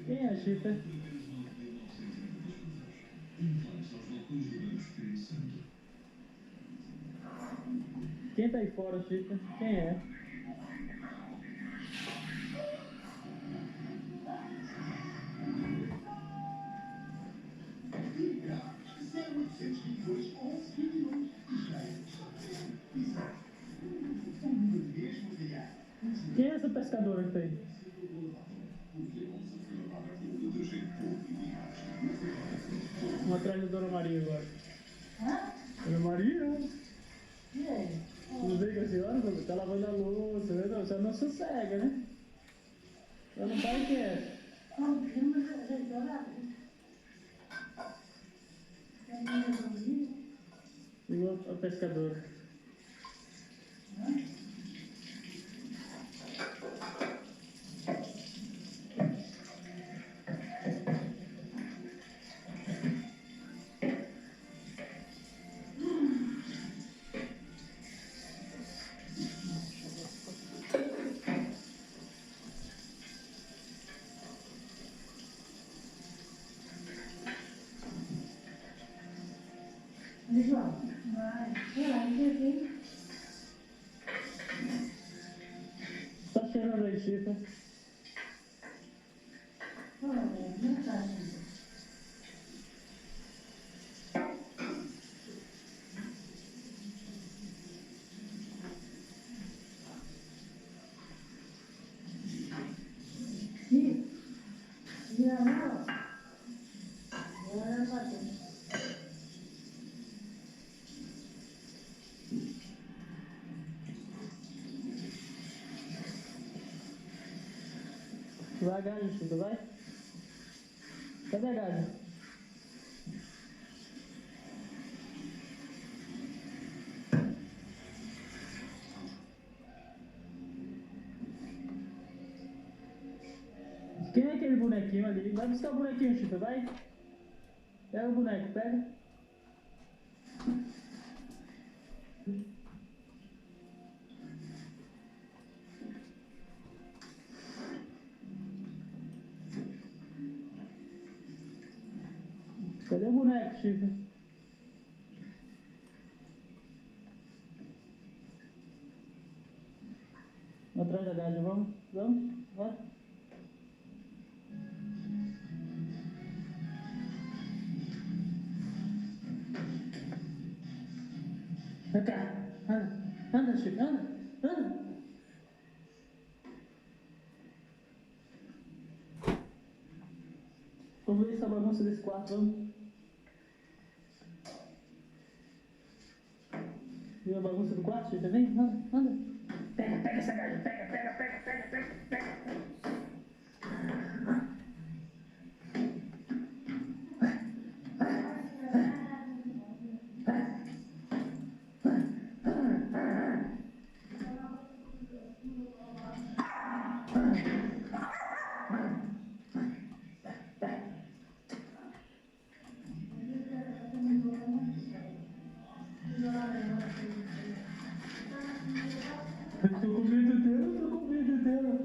Quem é, Chita? Quem tá aí fora, Chita? Quem é? Quem é essa pescadora que tá aí? Vamos atrás da Dona Maria agora. Hã? Dona Maria? E aí? Não vem com a senhora? Tá lavando a louça, né? Não, você não sossega, né? Ela não para quieta. Como que chama essa história? É minha família? Igual a pescadora. Hã? João, vai. Vai lá, me Tá cheirando aí, Chita? olha, não tá assim. E a mão? Agora tá bem. Vai a galho, Chita, vai? Cadê a galho? Quem é aquele bonequinho ali? Vai buscar o bonequinho, Chita, vai? Pega o boneco, pega. Cadê o boneco, Chita? Atrás da galho, vamos? Vamos? Vai. Vem cá. Anda. Anda, Chita, anda. Anda. Vamos ver essa bagunça desse quarto, vamos? Viu a bagunça do quarto, Chita? Vem, anda, anda. Pega essa galho, pega. Eu tô com medo dela.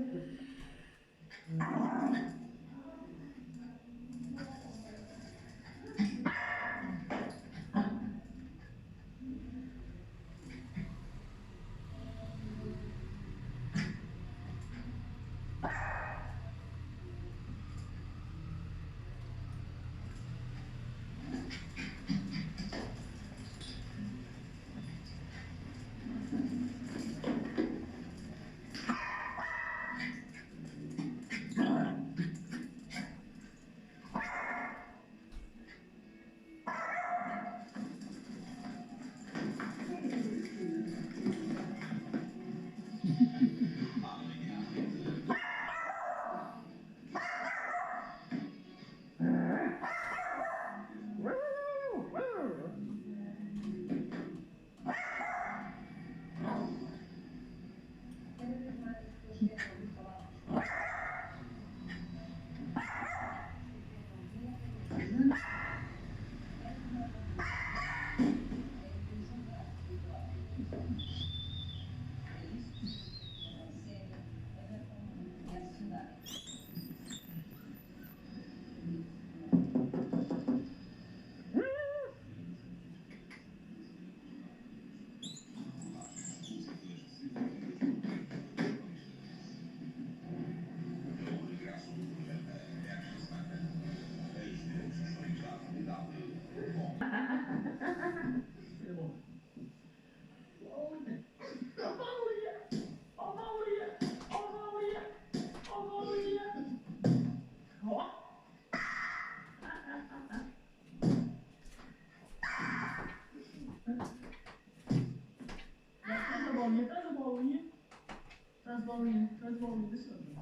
bolinha, traz bolinha, deixa eu ver.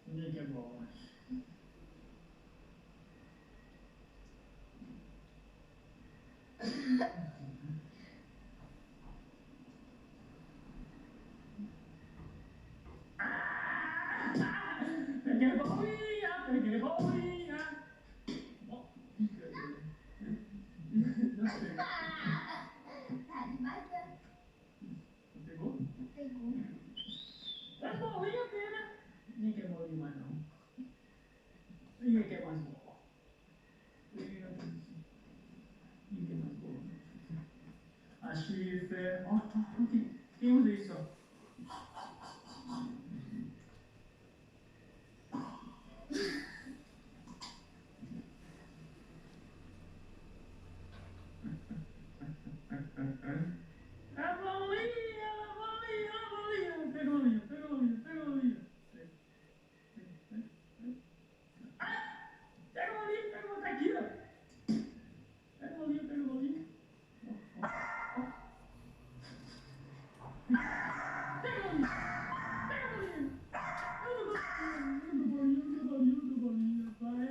Onde é que é bola? Peguei bolinha, peguei bolinha. Ó, pica. Não sei. Tá demais, né? Pegou? Pegou. É bolinha, pena. Ninguém quer bolinha mais não. Ninguém quer mais bola. Ninguém quer mais bola. A chifre. Ó, aqui. Quem usa isso, ó? A bolinha, a bolinha, a bolinha. Pega a bolinha, pega a bolinha, pega a bolinha. Ah! Pega a bolinha, pega a bolinha. Tá aqui, ó. Pega a bolinha, pega a bolinha. Ó, ó, ó. Pega a bolinha, pega a bolinha. Eu não dou bolinha, vai,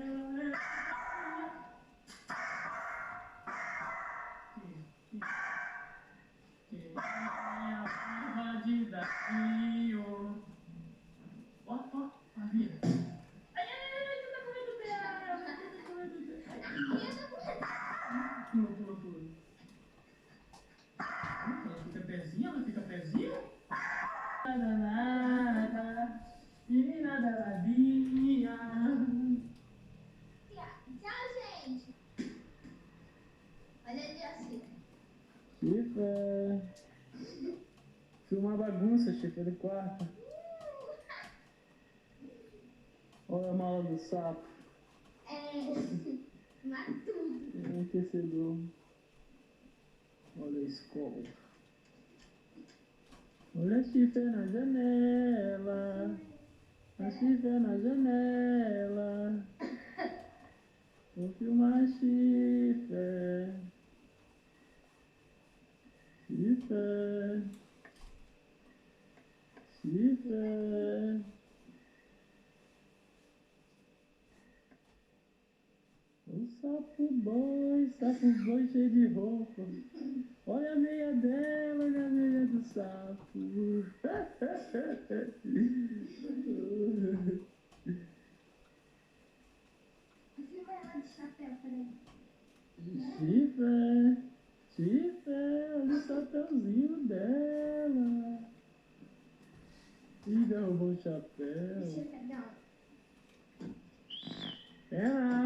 quem é a barra de Dario? Ó, ó, a vida. Ai, ai, ai, tu tá comendo dela, tu tá comendo dela. Pula, pula, pula. Ela fica pezinha, ela fica pezinha. Nada, nada, menina danadinha. Tchau, gente. Olha ali assim. Chifre. Filma uma bagunça, chifre do quarto. Olha a mala do sapo. Matou. É um aquecedor. Olha a escola. Olha a chifre na janela. A chifre na janela. Vou filmar a chifre. Chifre. Chifre. O sapo boi cheio de roupa. Olha a meia dela, olha a meia do sapo. Filma ela de chapéu, peraí. Chifre, chifre, olha o chapéuzinho dela. Ih, derrubou o chapéu. Deixa eu pegar. Pera.